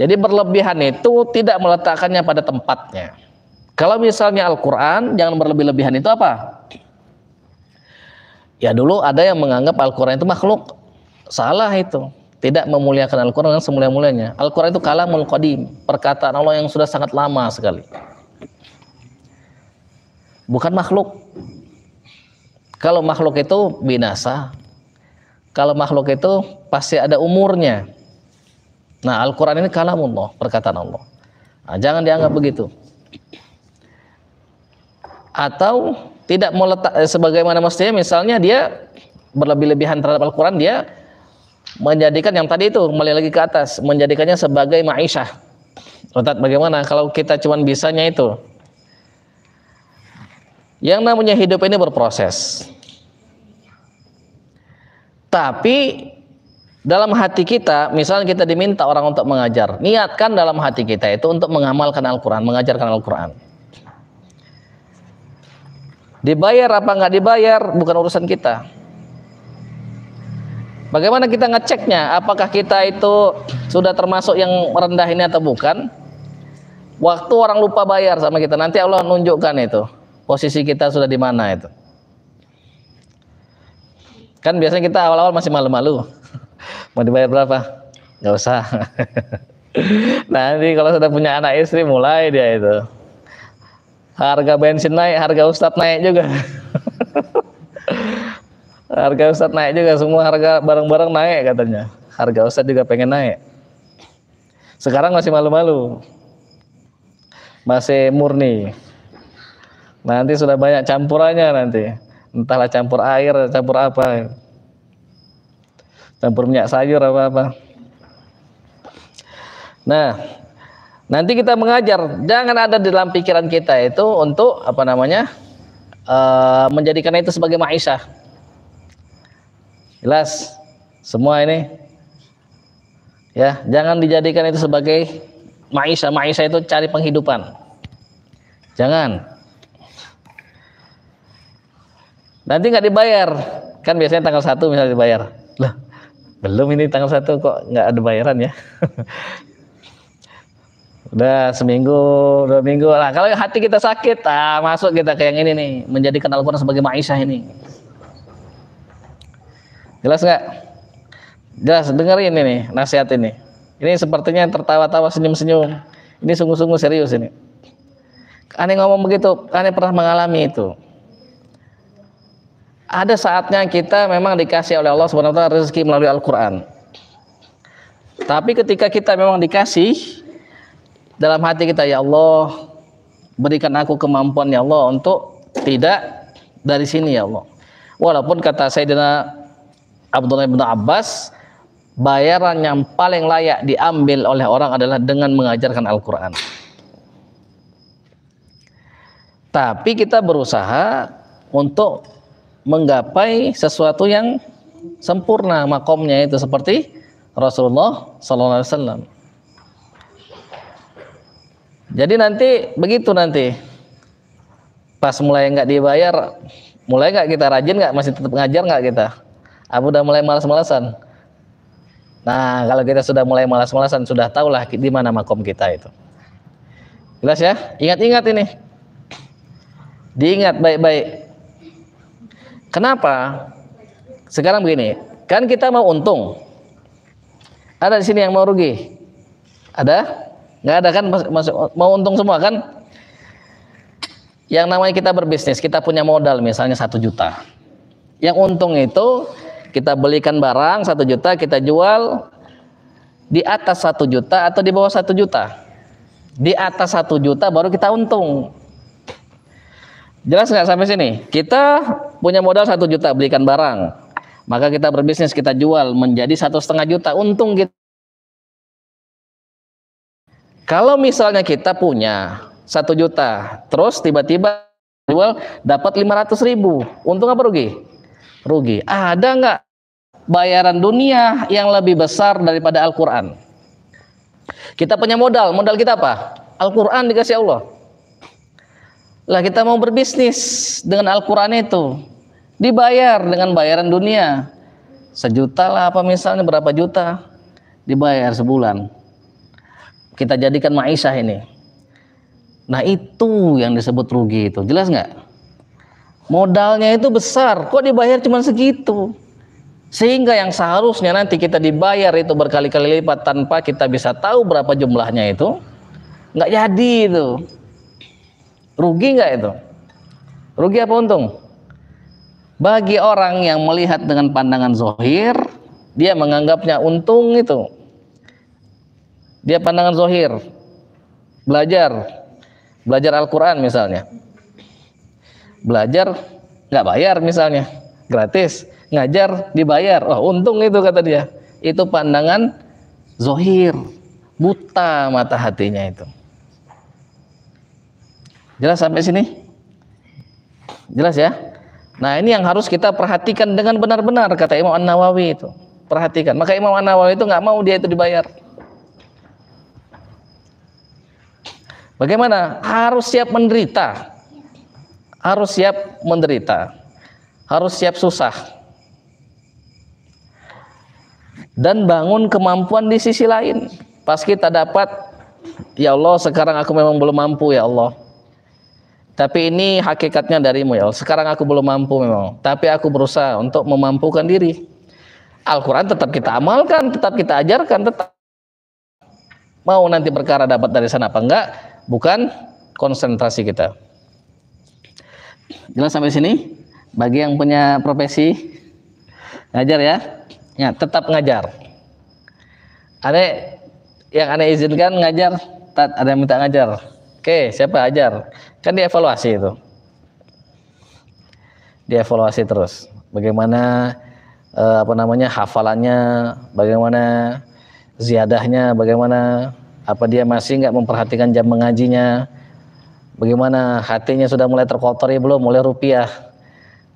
Jadi berlebihan itu tidak meletakkannya pada tempatnya. Kalau misalnya Al-Quran, jangan berlebih-lebihan itu apa? Ya dulu ada yang menganggap Al-Quran itu makhluk. Salah itu. Tidak memuliakan Al-Quran dengan semulia-mulianya. Al-Quran itu kalamul qadim, perkataan Allah yang sudah sangat lama sekali. Bukan makhluk. Kalau makhluk itu binasa. Kalau makhluk itu pasti ada umurnya. Nah, Al-Quran ini kalamullah, perkataan Allah. Nah, jangan dianggap begitu. Atau tidak meletak sebagaimana mestinya, misalnya dia berlebih-lebihan terhadap Al-Quran, dia menjadikan yang tadi itu, kembali lagi ke atas, menjadikannya sebagai ma'isyah. Ustaz, bagaimana kalau kita cuma bisanya itu? Yang namanya hidup ini berproses. Tapi dalam hati kita, misalnya kita diminta orang untuk mengajar, niatkan dalam hati kita itu untuk mengamalkan Al-Quran, mengajarkan Al-Quran. Dibayar apa nggak dibayar bukan urusan kita. Bagaimana kita ngeceknya? Apakah kita itu sudah termasuk yang rendah ini atau bukan? Waktu orang lupa bayar sama kita, nanti Allah nunjukkan itu posisi kita sudah di mana itu. Kan biasanya kita awal-awal masih malu-malu. Mau dibayar berapa? Nggak usah. Nanti kalau sudah punya anak istri mulai dia itu. Harga bensin naik, harga ustadz naik juga. Harga ustadz naik juga, semua harga barang-barang naik katanya. Harga ustadz juga pengen naik. Sekarang masih malu-malu. Masih murni. Nanti sudah banyak campurannya nanti. Entahlah campur air, campur apa. Campur minyak sayur apa-apa. Nah, nanti kita mengajar, jangan ada di dalam pikiran kita itu untuk apa namanya menjadikan itu sebagai ma'isyah. Jelas semua ini, ya jangan dijadikan itu sebagai ma'isyah. Ma'isyah itu cari penghidupan. Jangan. Nanti nggak dibayar, kan biasanya tanggal 1 misalnya dibayar. Lah, belum ini tanggal 1 kok nggak ada bayaran ya. Udah seminggu, 2 minggu lah. Kalau hati kita sakit, masuk kita ke yang ini nih, menjadikan Al-Quran sebagai ma'isyah ini. Jelas nggak? Jelas, dengerin ini nasihat ini. Ini sepertinya tertawa-tawa, senyum-senyum. Ini sungguh-sungguh serius ini. Aneh ngomong begitu, aneh pernah mengalami itu. Ada saatnya kita memang dikasih oleh Allah Subhanahu wa taala rezeki melalui Al-Qur'an. Tapi ketika kita memang dikasih, dalam hati kita, ya Allah, berikan aku kemampuan ya Allah untuk tidak dari sini ya Allah. Walaupun kata Sayyidina Abdullah bin Abbas, bayaran yang paling layak diambil oleh orang adalah dengan mengajarkan Al-Quran. Tapi kita berusaha untuk menggapai sesuatu yang sempurna makomnya itu seperti Rasulullah Sallallahu Alaihi Wasallam. Jadi nanti begitu nanti pas mulai nggak dibayar, mulai nggak kita rajin nggak, masih tetap ngajar nggak kita? Apa udah mulai malas-malasan? Nah kalau kita sudah mulai malas-malasan, sudah tahulah di mana makom kita itu. Jelas ya? Ingat-ingat ini, diingat baik-baik. Kenapa? Sekarang begini, kan kita mau untung. Ada di sini yang mau rugi? Ada? Nggak ada kan? Mau untung semua kan? Yang namanya kita berbisnis, kita punya modal misalnya 1 juta. Yang untung itu kita belikan barang 1 juta, kita jual di atas 1 juta atau di bawah 1 juta. Di atas 1 juta baru kita untung. Jelas nggak sampai sini? Kita punya modal 1 juta belikan barang, maka kita berbisnis, kita jual menjadi 1,5 juta, untung kita. Kalau misalnya kita punya 1 juta, terus tiba-tiba jual dapat 500.000, untung apa rugi? Rugi. Ada nggak bayaran dunia yang lebih besar daripada Al-Quran? Kita punya modal kita apa? Al-Quran dikasih Allah. Lah kita mau berbisnis dengan Al-Quran itu, dibayar dengan bayaran dunia 1 juta lah apa misalnya, berapa juta dibayar sebulan. Kita jadikan ma'isyah ini. Nah itu yang disebut rugi itu. Jelas nggak? Modalnya itu besar, kok dibayar cuma segitu? Sehingga yang seharusnya nanti kita dibayar itu berkali-kali lipat tanpa kita bisa tahu berapa jumlahnya itu, nggak jadi itu. Rugi nggak itu? Rugi apa untung? Bagi orang yang melihat dengan pandangan zahir, dia menganggapnya untung itu. Dia pandangan zahir, belajar Al-Quran misalnya, belajar nggak bayar misalnya, gratis, ngajar dibayar, oh untung itu kata dia. Itu pandangan zahir, buta mata hatinya itu. Jelas sampai sini? Jelas ya? Nah ini yang harus kita perhatikan dengan benar-benar, kata Imam An-Nawawi itu. Perhatikan, maka Imam An-Nawawi itu nggak mau dia itu dibayar. Bagaimana? Harus siap menderita, harus siap menderita, harus siap susah, dan bangun kemampuan di sisi lain. Pas kita dapat, ya Allah sekarang aku memang belum mampu ya Allah, tapi ini hakikatnya darimu ya Allah. Sekarang aku belum mampu memang, tapi aku berusaha untuk memampukan diri. Al-Quran tetap kita amalkan, tetap kita ajarkan, tetap. Mau nanti perkara dapat dari sana apa enggak, bukan konsentrasi kita. Jelas sampai sini? Bagi yang punya profesi ngajar ya, ya tetap ngajar. Yang aneh izinkan ngajar, ada yang minta ngajar. Oke, siapa ajar? Kan dievaluasi itu. Dievaluasi terus. Bagaimana hafalannya, bagaimana ziyadahnya, bagaimana apa dia masih nggak memperhatikan jam mengajinya, bagaimana hatinya sudah mulai terkotori belum oleh rupiah.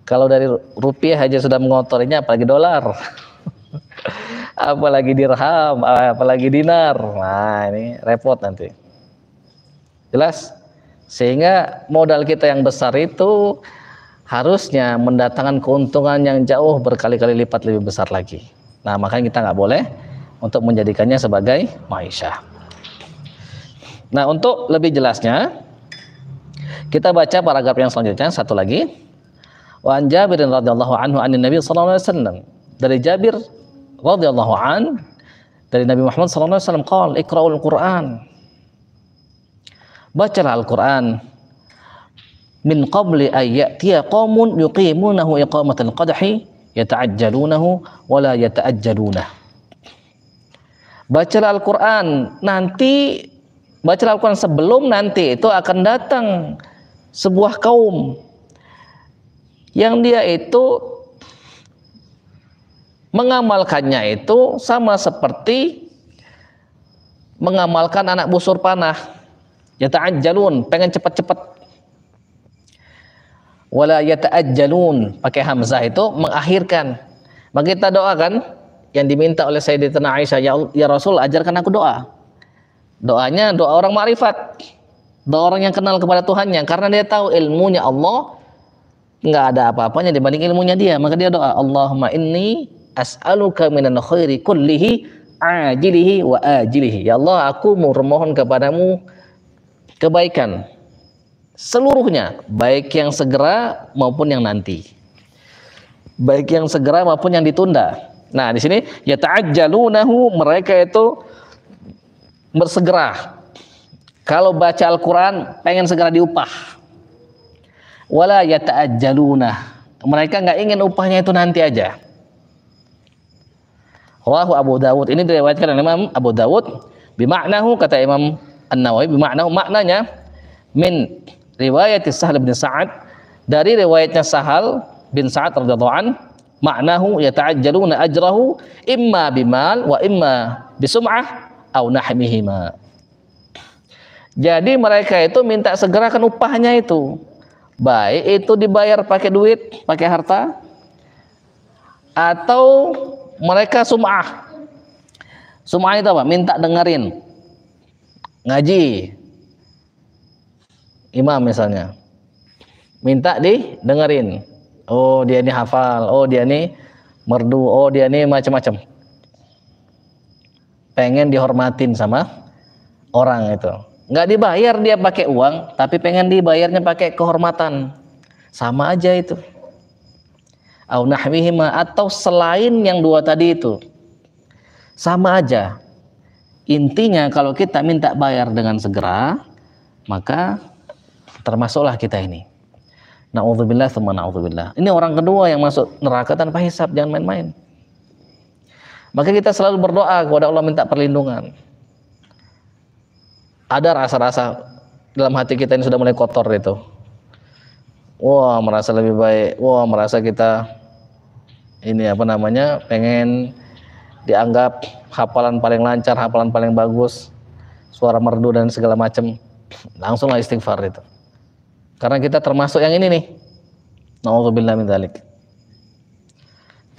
Kalau dari rupiah aja sudah mengotorinya, apalagi dolar, apalagi dirham, apalagi dinar. Nah ini repot nanti. Jelas? Sehingga modal kita yang besar itu harusnya mendatangkan keuntungan yang jauh berkali-kali lipat lebih besar lagi. Nah makanya kita nggak boleh untuk menjadikannya sebagai ma'isyah. Nah untuk lebih jelasnya kita baca paragraf yang selanjutnya satu lagi. Wa an Jabir radhiyallahu anhu anin Nabi sallallahu alaihi wasallam, dari Jabir radhiyallahu an dari Nabi Muhammad sallallahu alaihi wasallam qala iqra'ul Qur'an, bacalah Al-Qur'an min qabli ay ya'tiya qaumun yuqimunahu iqamatal qadhi yata'ajjalunahu wa la yata'ajjalunah. Bacalah Al-Qur'an nanti, bacalah Al-Qur'an sebelum nanti itu akan datang sebuah kaum yang dia itu mengamalkannya itu sama seperti mengamalkan anak busur panah. Yata'ajjalun, pengen cepat-cepat. Wala yata'ajjalun, pakai hamzah itu mengakhirkan. Maka kita doakan yang diminta oleh Sayyidatina Aisyah, ya Rasul ajarkan aku doa. Doanya doa orang ma'rifat, doa orang yang kenal kepada Tuhannya, karena dia tahu ilmunya Allah nggak ada apa-apanya dibanding ilmunya dia. Maka dia doa, Allahumma inni as'aluka minan khairi kullihi ajilihi wa ajilihi. Ya Allah, aku memohon kepadamu kebaikan seluruhnya, baik yang segera maupun yang nanti, baik yang segera maupun yang ditunda. Nah di sini ya ta'ajjalunahu, mereka itu bersegera. Kalau baca Al-Quran pengen segera diupah. Wala yata'ajjalunah, mereka nggak ingin upahnya itu nanti aja. Rawahu Abu Dawud, ini diriwayatkan oleh Imam Abu Dawud. Bima'nahu, kata Imam An-Nawawi, bima'nahu, maknanya min riwayat Sahal bin Sa'ad, dari riwayatnya Sahal bin Sa'ad radhiyallahu an, maknahu yata'ajjaluna ajrahu imma bimal wa imma bisum'ah au nahmihima. Jadi mereka itu minta segerakan upahnya itu, baik itu dibayar pakai duit, pakai harta, atau mereka sum'ah. Sum'ah itu apa? Minta dengerin ngaji imam misalnya, minta didengerin. Oh dia ini hafal, oh dia ini merdu, oh dia ini macam-macam. Pengen dihormatin sama orang itu. Nggak dibayar dia pakai uang, tapi pengen dibayarnya pakai kehormatan. Sama aja itu. Au nahwihima, atau selain yang dua tadi itu. Sama aja. Intinya kalau kita minta bayar dengan segera, maka termasuklah kita ini. Na'udzubillah tsumma na'udzubillah. Ini orang kedua yang masuk neraka tanpa hisab, jangan main-main. Maka kita selalu berdoa kepada Allah minta perlindungan. Ada rasa-rasa dalam hati kita ini sudah mulai kotor itu. Wah, merasa lebih baik. Wah, merasa kita ini apa namanya, pengen dianggap hafalan paling lancar, hafalan paling bagus, suara merdu dan segala macam. Langsunglah istighfar itu. Karena kita termasuk yang ini nih. Na'udzubillah min dzalik.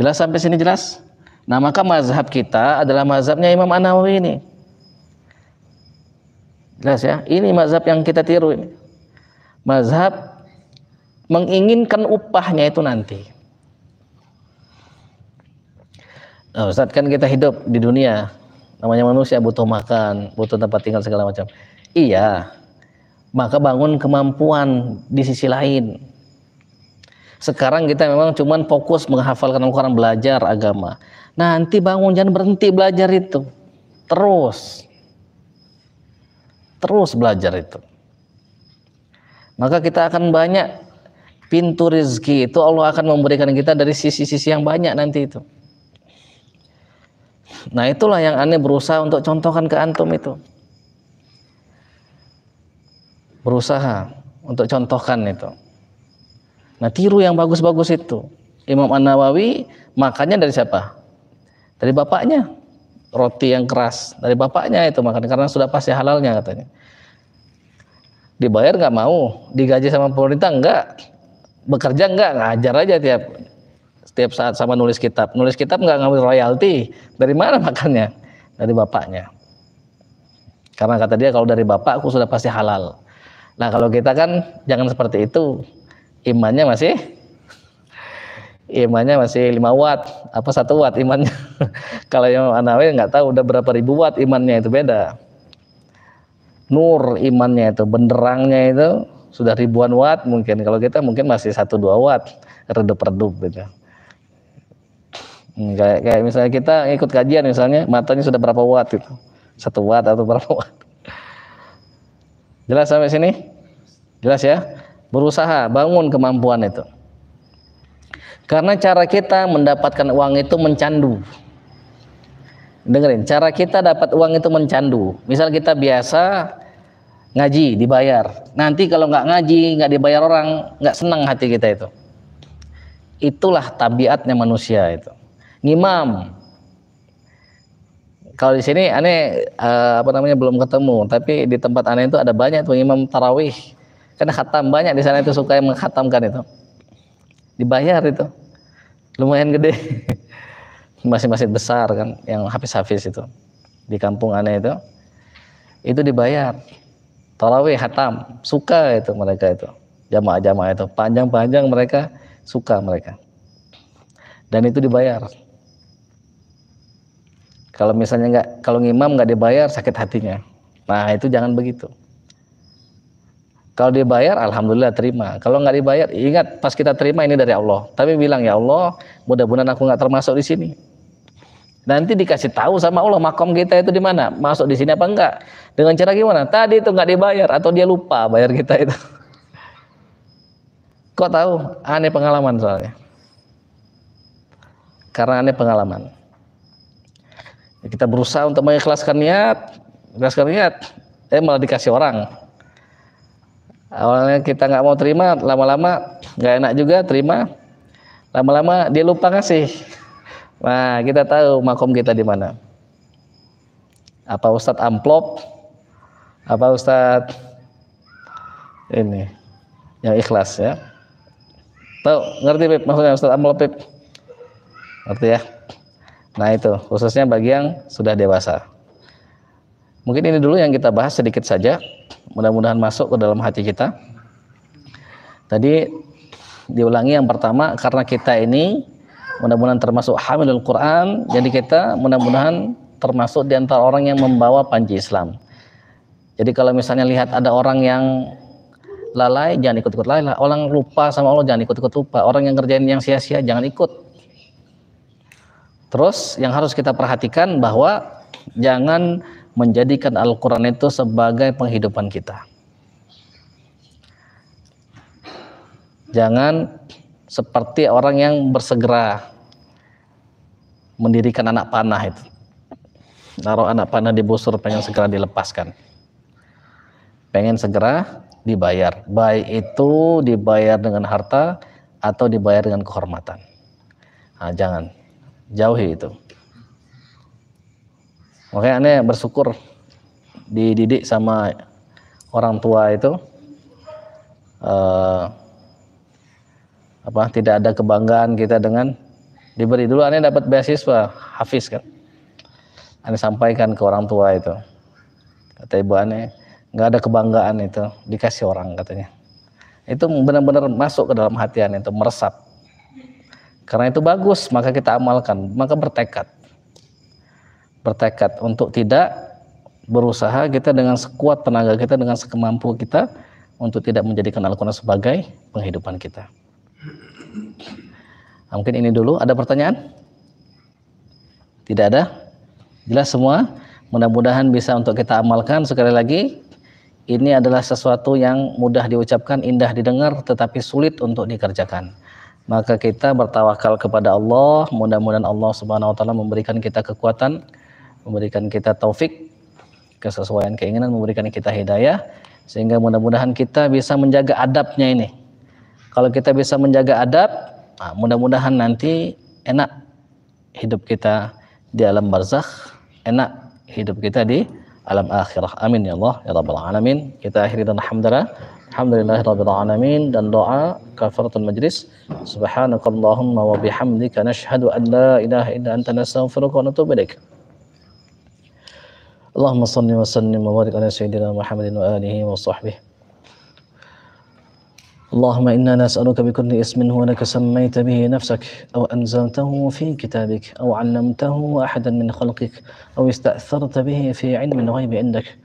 Jelas sampai sini jelas? Nah, maka mazhab kita adalah mazhabnya Imam An-Nawawi ini. Jelas ya? Ini mazhab yang kita tiru ini. Mazhab menginginkan upahnya itu nanti. Nah, Ustaz, kan kita hidup di dunia, namanya manusia, butuh makan, butuh tempat tinggal segala macam. Iya, maka bangun kemampuan di sisi lain. Sekarang kita memang cuman fokus menghafalkan Al-Quran, belajar agama. Nanti bangun, jangan berhenti belajar itu. Terus belajar itu. Maka kita akan banyak pintu rezeki itu Allah akan memberikan kita dari sisi-sisi yang banyak nanti itu. Nah itulah yang aneh berusaha untuk contohkan ke antum itu. Berusaha untuk contohkan itu. Nah tiru yang bagus-bagus itu. Imam An-Nawawi makannya dari siapa? Dari bapaknya. Roti yang keras dari bapaknya itu makan, karena sudah pasti halalnya katanya. Dibayar nggak mau, digaji sama pemerintah nggak, bekerja nggak, ngajar aja setiap saat sama nulis kitab nggak ngambil royalti. Dari mana makannya? Dari bapaknya. Karena kata dia kalau dari bapakku sudah pasti halal. Nah kalau kita kan jangan seperti itu, imannya masih 5 watt, apa 1 watt imannya. Kalau yang An-Nawawi nggak tahu udah berapa ribu watt imannya, itu beda. Nur imannya itu, benderangnya itu sudah ribuan watt mungkin. Kalau kita mungkin masih 1-2 watt, redup-redup gitu. Kayak misalnya kita ikut kajian misalnya, matanya sudah berapa watt itu, 1 watt atau berapa watt. Jelas sampai sini? Jelas ya? berusaha bangun kemampuan itu. Karena cara kita mendapatkan uang itu mencandu. Dengerin, cara kita dapat uang itu mencandu. Misal kita biasa ngaji, dibayar. Nanti kalau nggak ngaji, nggak dibayar orang, nggak senang hati kita itu. Itulah tabiatnya manusia itu. Ngimam. Kalau di sini aneh belum ketemu, tapi di tempat aneh itu ada banyak tuh imam tarawih. Karena khatam banyak di sana itu suka yang mengkhatamkan itu. Dibayar itu. Lumayan gede. Masjid-masjid besar kan yang hafiz-hafiz itu. Di kampung aneh itu dibayar. Tarawih khatam, suka itu mereka itu. Jamaah-jamaah itu panjang-panjang mereka suka mereka. Dan itu dibayar. Kalau misalnya kalau ngimam nggak dibayar sakit hatinya. Nah itu jangan begitu. Kalau dibayar alhamdulillah terima. Kalau nggak dibayar ingat pas kita terima ini dari Allah. Tapi bilang ya Allah mudah-mudahan aku nggak termasuk di sini. Nanti dikasih tahu sama Allah makom kita itu di mana, masuk di sini apa enggak. Dengan cara gimana? Tadi itu nggak dibayar atau dia lupa bayar kita itu. Kok tahu? Aneh pengalaman soalnya. Karena aneh pengalaman. Kita berusaha untuk mengikhlaskan niat, malah dikasih orang. Awalnya kita nggak mau terima, lama-lama nggak enak juga terima, lama-lama dia lupa ngasih. Nah kita tahu makom kita di mana. Apa Ustadz amplop, apa Ustadz ini yang ikhlas ya? Tahu ngerti Pip maksudnya Ustadz amplop Pip? Ngerti ya? Nah itu khususnya bagi yang sudah dewasa. Mungkin ini dulu yang kita bahas sedikit saja. Mudah-mudahan masuk ke dalam hati kita. Tadi diulangi yang pertama karena kita ini mudah-mudahan termasuk hamilul Quran. Jadi kita mudah-mudahan termasuk di antara orang yang membawa panji Islam. Jadi kalau misalnya lihat ada orang yang lalai jangan ikut-ikut lalai. Orang lupa sama Allah jangan ikut-ikut lupa. Orang yang ngerjain yang sia-sia jangan ikut. Terus yang harus kita perhatikan bahwa jangan menjadikan Al-Quran itu sebagai penghidupan kita. Jangan seperti orang yang bersegera mendirikan anak panah itu. Naruh anak panah di busur pengen segera dilepaskan. Pengen segera dibayar. Baik itu dibayar dengan harta atau dibayar dengan kehormatan. Nah, jangan. Jauhi itu. Makanya aneh bersyukur dididik sama orang tua itu tidak ada kebanggaan kita dengan diberi. Dulu aneh dapat beasiswa hafiz kan. Aneh sampaikan ke orang tua itu. Kata ibu aneh, nggak ada kebanggaan itu dikasih orang katanya. Itu benar-benar masuk ke dalam hati aneh itu meresap. Karena itu bagus, maka kita amalkan, maka bertekad untuk tidak berusaha kita dengan sekuat tenaga kita, dengan sekemampu kita untuk tidak menjadikan Al-Quran sebagai penghidupan kita. Nah, mungkin ini dulu. Ada pertanyaan? Tidak ada? Jelas semua? Mudah-mudahan bisa untuk kita amalkan. Sekali lagi, ini adalah sesuatu yang mudah diucapkan, indah didengar, tetapi sulit untuk dikerjakan. Maka kita bertawakal kepada Allah. Mudah-mudahan Allah Subhanahu wa taala memberikan kita kekuatan, memberikan kita taufik, kesesuaian keinginan, memberikan kita hidayah, sehingga mudah-mudahan kita bisa menjaga adabnya ini. Kalau kita bisa menjaga adab, mudah-mudahan nanti enak hidup kita di alam barzakh, enak hidup kita di alam akhirah. Amin ya Allah ya rabbal alamin. Kita akhiri dengan alhamdulillahirabbil alamin dan doa kafaratul majlis. Subhanakallahumma wa bihamdika nashhadu an la ilaha illa anta nastaghfiruka wa natubu ilaik. Allahumma shalli wa sallim wa barik ala sayyidina Muhammadin wa alihi wa sahbihi. اللهم إنا نسألك بكل اسم هو لك سميت به نفسك أو أنزلته في كتابك أو علمته أحدا من خلقك أو استأثرت به في علم الغيب عندك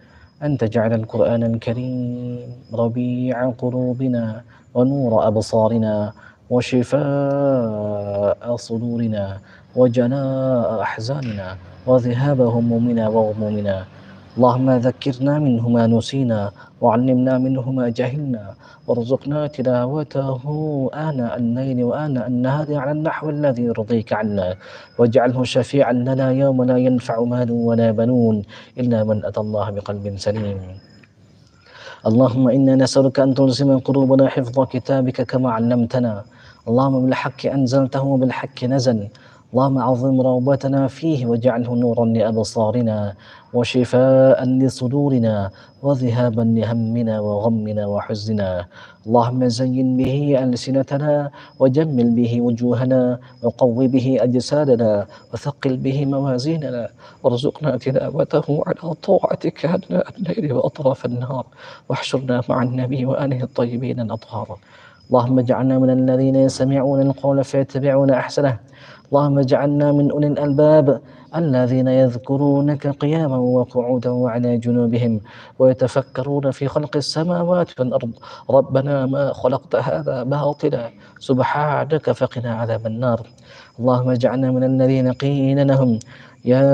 أن تجعل القرآن الكريم ربيع قلوبنا ونور أبصارنا وشفاء صدورنا وجلاء أحزاننا وذهاب همومنا وغمومنا اللهم ذكرنا منه ما نسينا وعلمنا منه ما جهلنا وارزقنا تلاوته آناء الليل وآناء النهار على النحو الذي يرضيك عنا واجعله شفيعا لنا يوم لا ينفع مال ولا بنون إلا من أتى الله بقلب سليم. اللهم إنا نسألك أن تلزم قلوبنا حفظ كتابك كما علمتنا. اللهم بالحق أنزلته وبالحق نزل. اللهم عظم روبتنا فيه واجعله نورا لأبصارنا وشفاء لصدورنا وذهابا لهمنا وغمنا وحزننا. اللهم زين به ألسنتنا وجمل به وجوهنا وقو به أجسادنا وثقل به موازيننا وارزقنا تلاوته على طاعتك أدنى الليل وأطراف النهار واحشرنا مع النبي وآله الطيبين الأطهار. اللهم اجعلنا من الذين يستمعون القول فيتبعون أحسنه. اللهم اجعلنا من أولي الألباب الذين يذكرونك قياما وقعودا وعلى جنوبهم ويتفكرون في خلق السماوات والأرض. ربنا ما خلقت هذا باطلا سبحانك فقنا عذاب النار. اللهم اجعلنا من الذين قيل لهم يا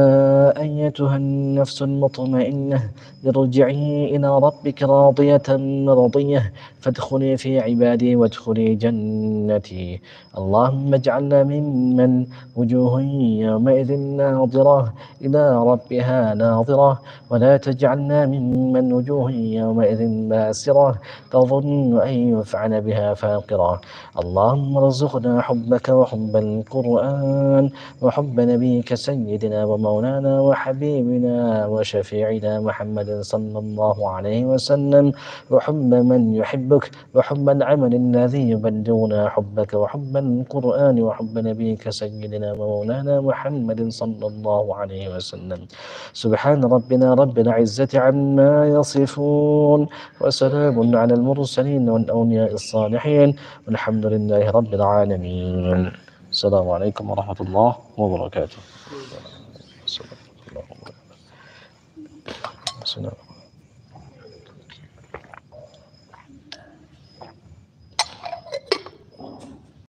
أيتها النفس المطمئنة ارجعي إلى ربك راضية مرضية فادخلي في عبادي وادخلي جنتي. اللهم اجعلنا ممن وجوه يومئذ ناظرة إلى ربها ناظرة ولا تجعلنا ممن وجوه يومئذ باسرة تظن أن يفعل بها فاقرة. اللهم ارزقنا حبك وحب القرآن وحب نبيك سيدنا ومولانا وحبيبنا وشفيعنا محمد صلى الله عليه وسلم وحب من يحبك وحب العمل الذي يبلغنا حبك وحب القرآن وحب نبيك سيدنا ومولانا محمد صلى الله عليه وسلم. سبحان ربنا رب العزة عما يصفون وسلام على المرسلين والأولياء الصالحين والحمد لله رب العالمين. السلام عليكم ورحمة الله وبركاته. السلام.